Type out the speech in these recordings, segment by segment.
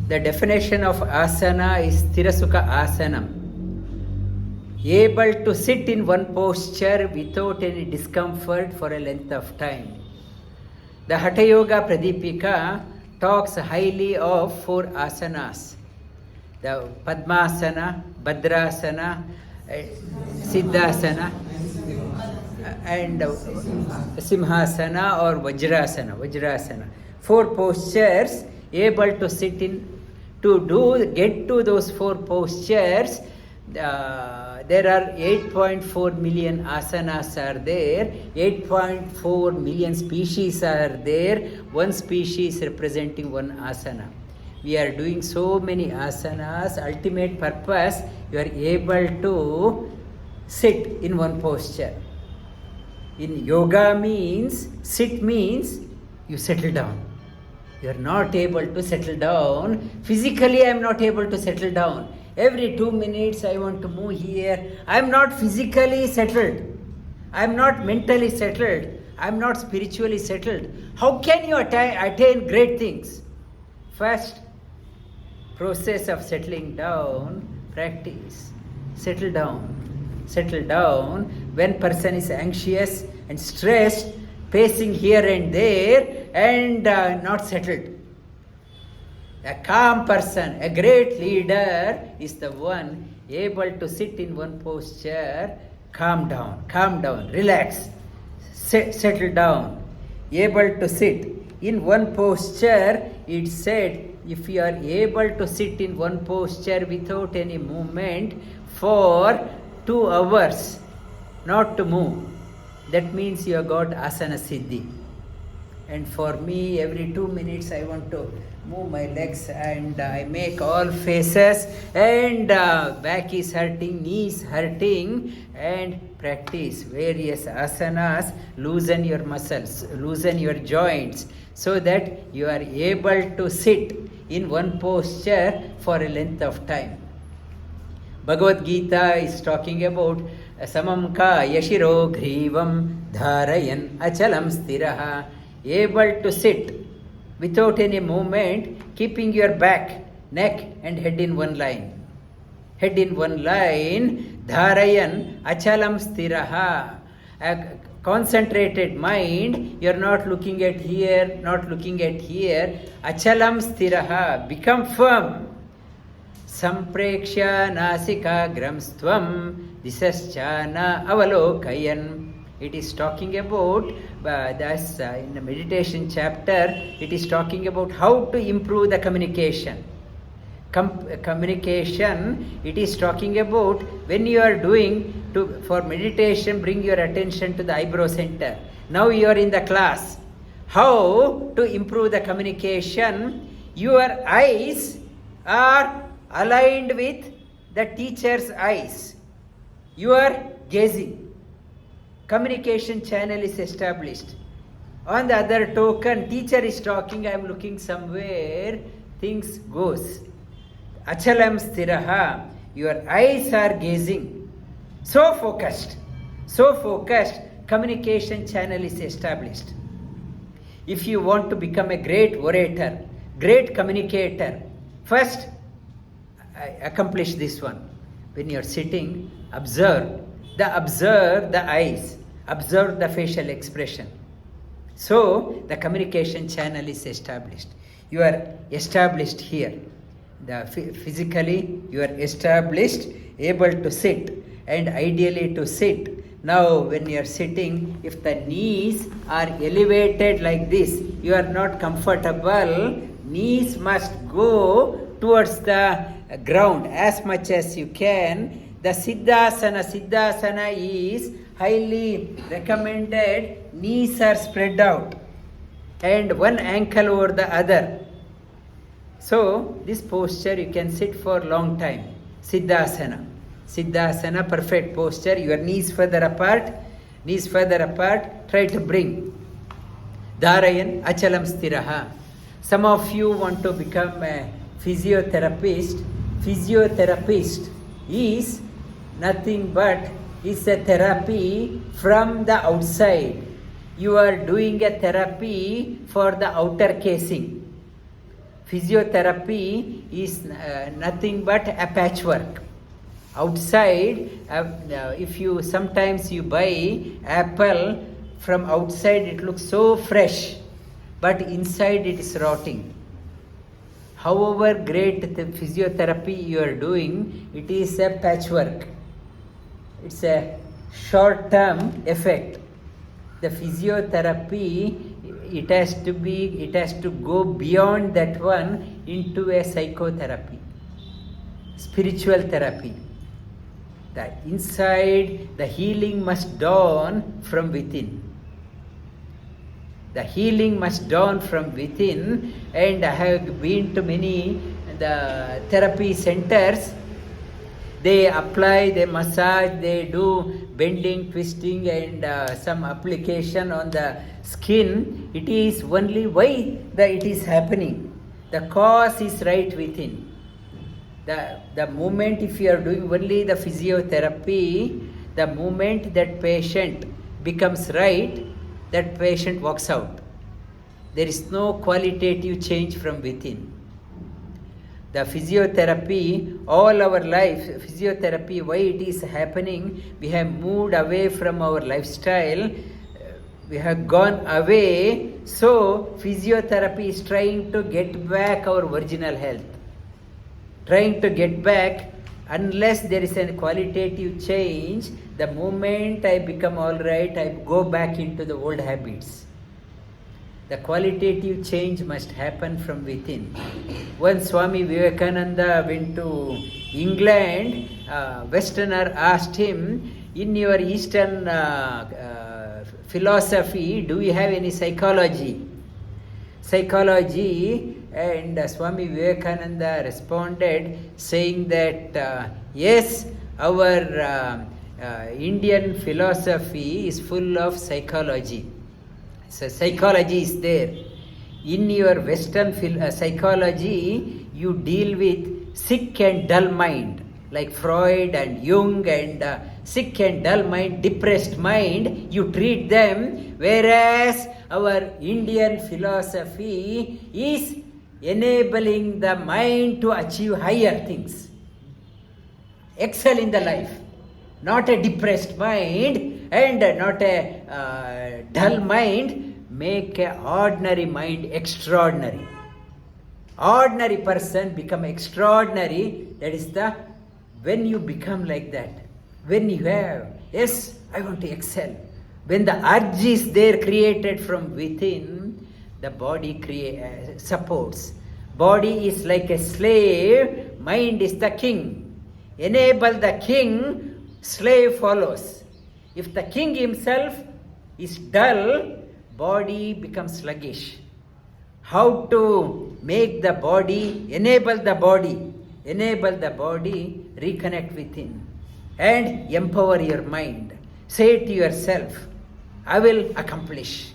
The definition of asana is Tirasukha Asanam. Able to sit in one posture without any discomfort for a length of time. The Hatha Yoga Pradipika talks highly of 4 asanas. The Padmasana, Bhadrasana, Siddhasana, and Simhasana or Vajrasana. 4 postures able to sit in. To get to those 4 postures, there are 8.4 million asanas are there, 8.4 million species are there, one species representing one asana. We are doing so many asanas. Ultimate purpose, you are able to sit in one posture. In yoga means, sit means you settle down. You are not able to settle down. Physically, I am not able to settle down. Every 2 minutes, I want to move here. I am not physically settled. I am not mentally settled. I am not spiritually settled. How can you attain great things? First, process of settling down, practice. Settle down. Settle down. When person is anxious and stressed, pacing here and there, and not settled. A calm person, a great leader is the one able to sit in one posture, calm down, relax, settle down, able to sit in one posture. It said, if you are able to sit in one posture without any movement for 2 hours, not to move, that means you have got asana siddhi. And for me, every 2 minutes I want to move my legs and I make all faces and back is hurting, knees hurting, and practice various asanas, loosen your muscles, loosen your joints so that you are able to sit in one posture for a length of time. Bhagavad Gita is talking about samam ka yashiro grivam dharayan achalam stiraha. Able to sit without any movement, keeping your back, neck and head in one line. Head in one line, dharayan achalam stiraha. A concentrated mind, you are not looking at here, not looking at here. Achalam stiraha, become firm. Sampreksha nasika gramstvam disaschana avalokayan. It is talking about, that's in the meditation chapter, it is talking about how to improve the communication. Communication, it is talking about when you are doing, for meditation, bring your attention to the eyebrow center. Now you are in the class. How to improve the communication? Your eyes are aligned with the teacher's eyes. You are gazing. Communication channel is established. On the other token, teacher is talking, I am looking somewhere, things goes. Achalam stiraha, your eyes are gazing. So focused, communication channel is established. If you want to become a great orator, great communicator, first accomplish this one. When you are sitting, observe the eyes, observe the facial expression. So the communication channel is established. You are established here. Physically you are established, able to sit, and ideally to sit. Now when you are sitting, if the knees are elevated like this, you are not comfortable. Knees must go towards the ground as much as you can. The Siddhasana is highly recommended. Knees are spread out and one ankle over the other. So this posture you can sit for a long time. Siddhasana, perfect posture. Your knees further apart. Try to bring. Dharayan achalam stiraha. Some of you want to become a physiotherapist. Physiotherapist is nothing but is a therapy from the outside. You are doing a therapy for the outer casing. Physiotherapy is nothing but a patchwork. Outside, if you sometimes you buy apple from outside, it looks so fresh, but inside it is rotting. However great the physiotherapy you are doing, it is a patchwork. It's a short-term effect. The physiotherapy, it has to go beyond that one into a psychotherapy, spiritual therapy. The inside, the healing must dawn from within. The healing must dawn from within, and I have been to many the therapy centers. They apply, they massage, they do bending, twisting, and some application on the skin. It is only why it is happening. The cause is right within. The moment if you are doing only the physiotherapy, the moment that patient becomes right, that patient walks out. There is no qualitative change from within. The physiotherapy, all our life, physiotherapy, why it is happening, we have moved away from our lifestyle, we have gone away, so physiotherapy is trying to get back our original health. Trying to get back, unless there is a qualitative change, the moment I become all right, I go back into the old habits. The qualitative change must happen from within. When Swami Vivekananda went to England, Westerner asked him, in your Eastern philosophy, do you have any psychology? And Swami Vivekananda responded saying that yes, our Indian philosophy is full of psychology. So psychology is there. In your Western psychology, you deal with sick and dull mind, like Freud and Jung, and sick and dull mind, depressed mind, you treat them, whereas our Indian philosophy is enabling the mind to achieve higher things, excel in the life, not a depressed mind and not a dull mind, make an ordinary mind extraordinary. Ordinary person become extraordinary. That is when you become like that, when you have, yes, I want to excel. When the urge is there created from within, the body supports. Body is like a slave, mind is the king. Enable the king, slave follows. If the king himself is dull, body becomes sluggish. How to make the body, enable the body, reconnect within and empower your mind. Say to yourself, I will accomplish.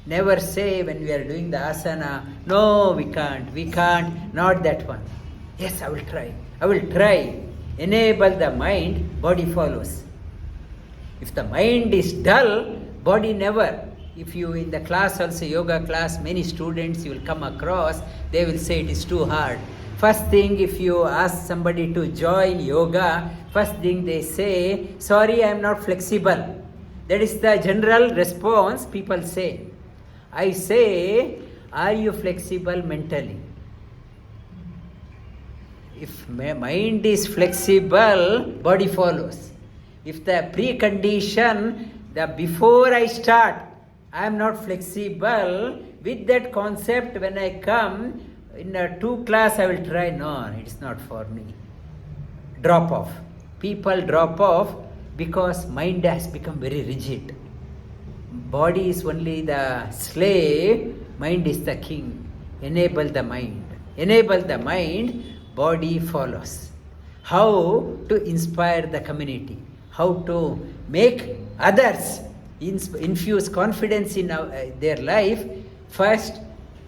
Never say when we are doing the asana, no, we can't, not that one. Yes, I will try. Enable the mind, body follows. If the mind is dull, body never. If you in the class also, yoga class, many students you will come across, they will say it is too hard. First thing, if you ask somebody to join yoga, first thing they say, sorry, I am not flexible. That is the general response people say. I say, are you flexible mentally? If my mind is flexible, body follows. If the precondition, before I start, I am not flexible, with that concept when I come, in a 2 class I will try, no, it is not for me. Drop off. People drop off because mind has become very rigid. Body is only the slave, mind is the king. Enable the mind, body follows. How to inspire the community, how to make others infuse confidence in their life. First,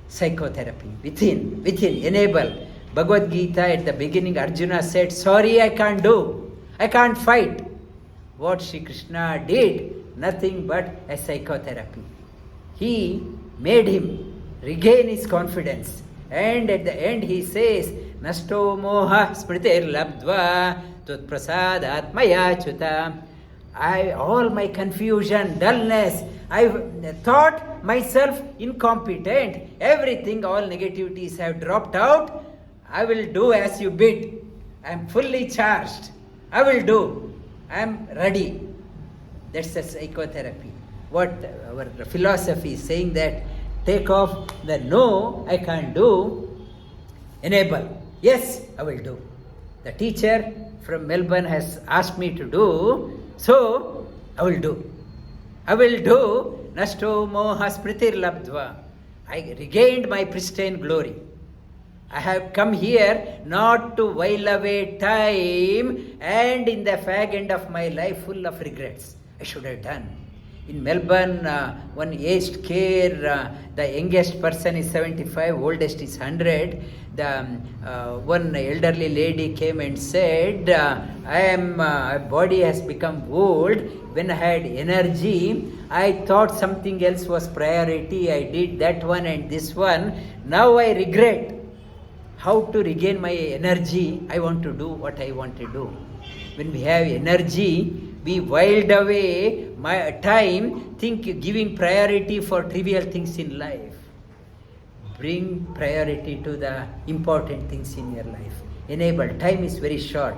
psychotherapy, within, enable. Bhagavad Gita at the beginning, Arjuna said, sorry, I can't fight. What Sri Krishna did, nothing but a psychotherapy. He made him regain his confidence And at the end he says, Nashto moha smritir labdva tut prasadat maya chuta. All my confusion, dullness, I thought myself incompetent, everything, all negativities have dropped out. I will do as you bid. I am fully charged. I will do. I am ready. That's the psychotherapy. What our philosophy is saying, that take off the no, I can't do, enable. Yes, I will do. The teacher from Melbourne has asked me to do, so I will do. I will do. Nashto moha smritir labdva. I regained my pristine glory. I have come here not to while away time and in the fag end of my life full of regrets. I should have done. In Melbourne, one aged care, the youngest person is 75, oldest is 100. The one elderly lady came and said, my body has become old. When I had energy, I thought something else was priority. I did that one and this one. Now I regret. How to regain my energy? I want to do what I want to do. When we have energy, we whiled away my time giving priority for trivial things in life. Bring priority to the important things in your life. Enable. Time is very short.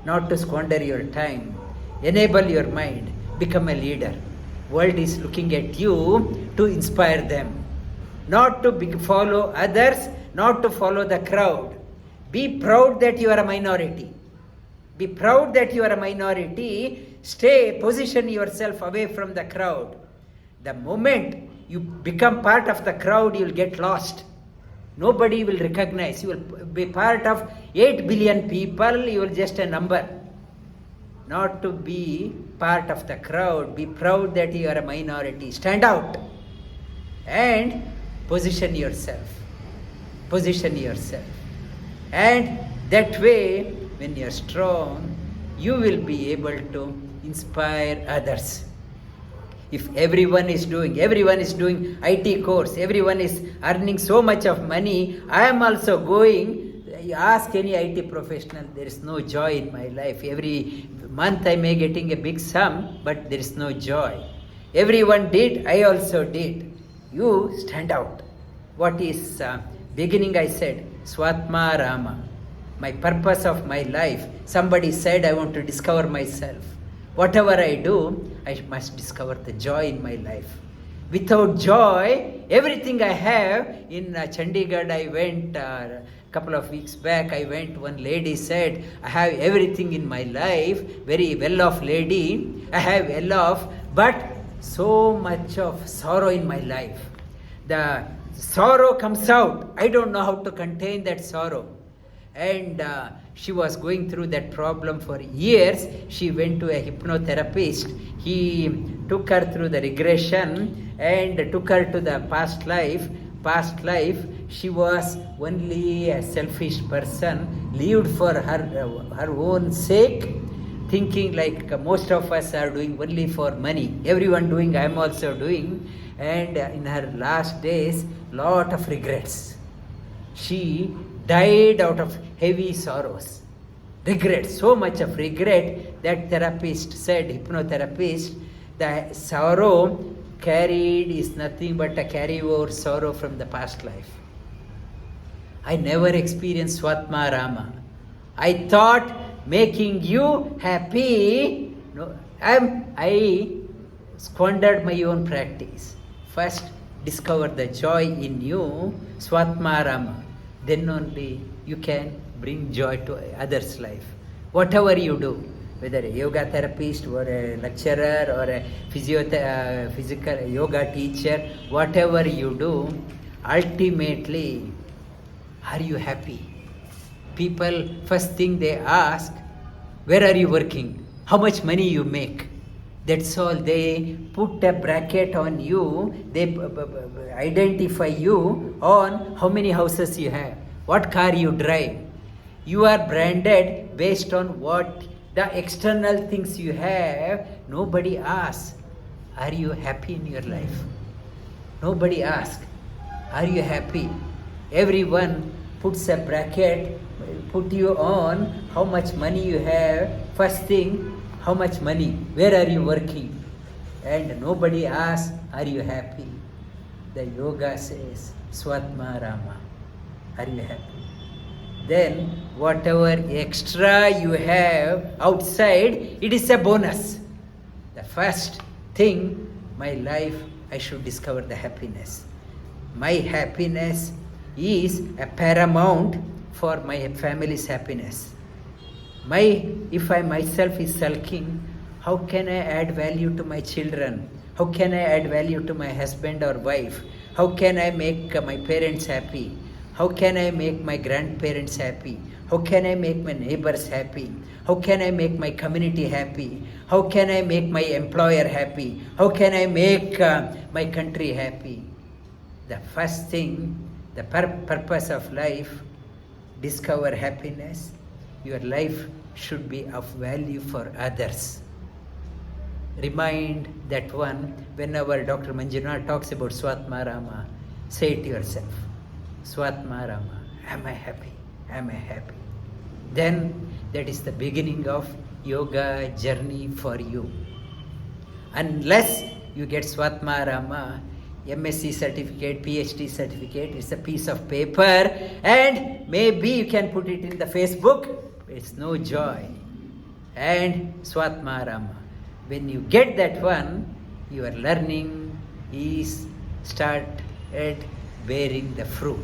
Not to squander your time. Enable your mind. Become a leader. World is looking at you to inspire them. Not to follow others, not to follow the crowd. Be proud that you are a minority. Be proud that you are a minority. Position yourself away from the crowd. The moment you become part of the crowd, you will get lost. Nobody will recognize. You will be part of 8 billion people, you will just a number. Not to be part of the crowd. Be proud that you are a minority. Stand out and position yourself. Position yourself. And that way, when you are strong, you will be able to inspire others. If everyone is doing IT course, everyone is earning so much of money, I am also going. You ask any IT professional, there is no joy in my life. Every month I may getting a big sum, but there is no joy. Everyone did, I also did. You stand out. What is beginning I said, Swatma Rama. My purpose of my life. Somebody said I want to discover myself. Whatever I do, I must discover the joy in my life. Without joy, everything I have, in Chandigarh I went a couple of weeks back, one lady said, I have everything in my life, very well-off lady, I have well-off, but so much of sorrow in my life. The sorrow comes out. I don't know how to contain that sorrow. And she was going through that problem for years. She went to a hypnotherapist. He took her through the regression and took her to the past life. She was only a selfish person, lived for her own sake, thinking like most of us are doing only for money. Everyone doing, I am also doing. And in her last days, lot of regrets. She died out of heavy sorrows. Regret, so much of regret that therapist said, hypnotherapist, the sorrow carried is nothing but a carryover sorrow from the past life. I never experienced Swatma Rama. I thought making you happy, no, I squandered my own practice. First, discover the joy in you, Swatma Rama. Then only you can bring joy to others' life. Whatever you do, whether a yoga therapist or a lecturer or a physical yoga teacher, whatever you do, ultimately, are you happy? People, first thing they ask, where are you working? How much money you make? That's all. They put a bracket on you. They identify you on how many houses you have, what car you drive. You are branded based on what the external things you have. Nobody asks, are you happy in your life? Nobody asks, are you happy? Everyone puts a bracket, put you on how much money you have. First thing, how much money, where are you working? And nobody asks, are you happy? The yoga says, Swatma Rama, are you happy? Then whatever extra you have outside, it is a bonus. The first thing, my life, I should discover the happiness. My happiness is a paramount for my family's happiness. If I myself is sulking, how can I add value to my children? How can I add value to my husband or wife? How can I make my parents happy? How can I make my grandparents happy? How can I make my neighbors happy? How can I make my community happy? How can I make my employer happy? How can I make my country happy? The first thing, the purpose of life, discover happiness. Your life should be of value for others. Remind that one whenever Dr. Manjuna talks about Swatma Rama, say it yourself. Swatma Rama, am I happy? Am I happy? Then that is the beginning of yoga journey for you. Unless you get Swatma Rama, MSc certificate, PhD certificate, it's a piece of paper and maybe you can put it in the Facebook, it's no joy. And Swatma Rama, when you get that one, your learning is started bearing the fruit.